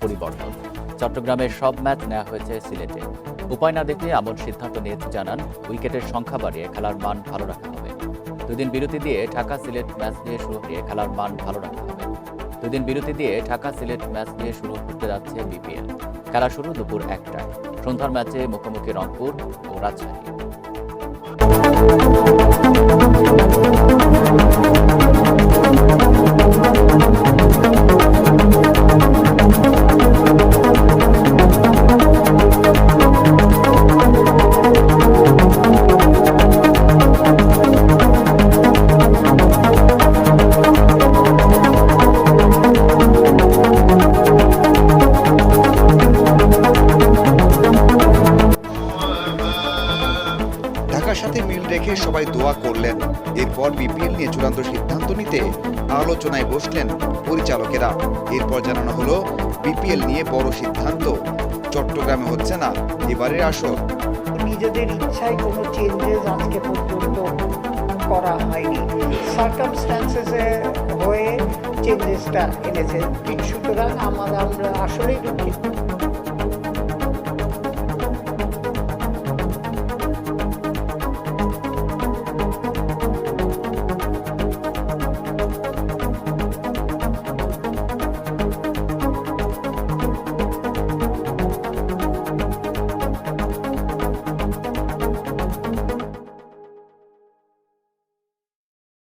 পরিবর্তন। চট্টগ্রামের সব ম্যাচ নেওয়া হয়েছে সিলেটে। উপায় না দেখে এমন সিদ্ধান্ত নিয়েছে জানান, উইকেটের সংখ্যা বাড়িয়ে খেলার মান ভালো রাখা হবে। দুদিন বিরতি দিয়ে ঢাকা সিলেট ম্যাচ নিয়ে শুরু হয়ে খেলার মান ভালো রাখা হবে। দুদিন বিরতি দিয়ে ঢাকা সিলেট ম্যাচ নিয়ে শুরু করতে যাচ্ছে বিপিএল। খেলা শুরু দুপুর 1টায়। সন্ধ্যার ম্যাচে মুখোমুখি রংপুর ও রাজশাহী। ঢাকার সাথে মিল রেখে সবাই দোয়া করলেন। এরপর বিপিএল নিয়ে চূড়ান্ত সিদ্ধান্ত নিতে আলোচনায় বসলেন পরিচালকেরা। এরপর জানানো হলো বিপিএল নিয়ে বড় সিদ্ধান্ত, চট্টগ্রামে হচ্ছে না এবারের আসর। নিজেদের ইচ্ছায় কোনো চেঞ্জেস আজকে পর্যন্ত করা হয়নি, সার্কামস্ট্যান্সেসে হয়ে চেঞ্জেসটা এনেছে। সুতরাং আমরা আসলেই দুঃখিত।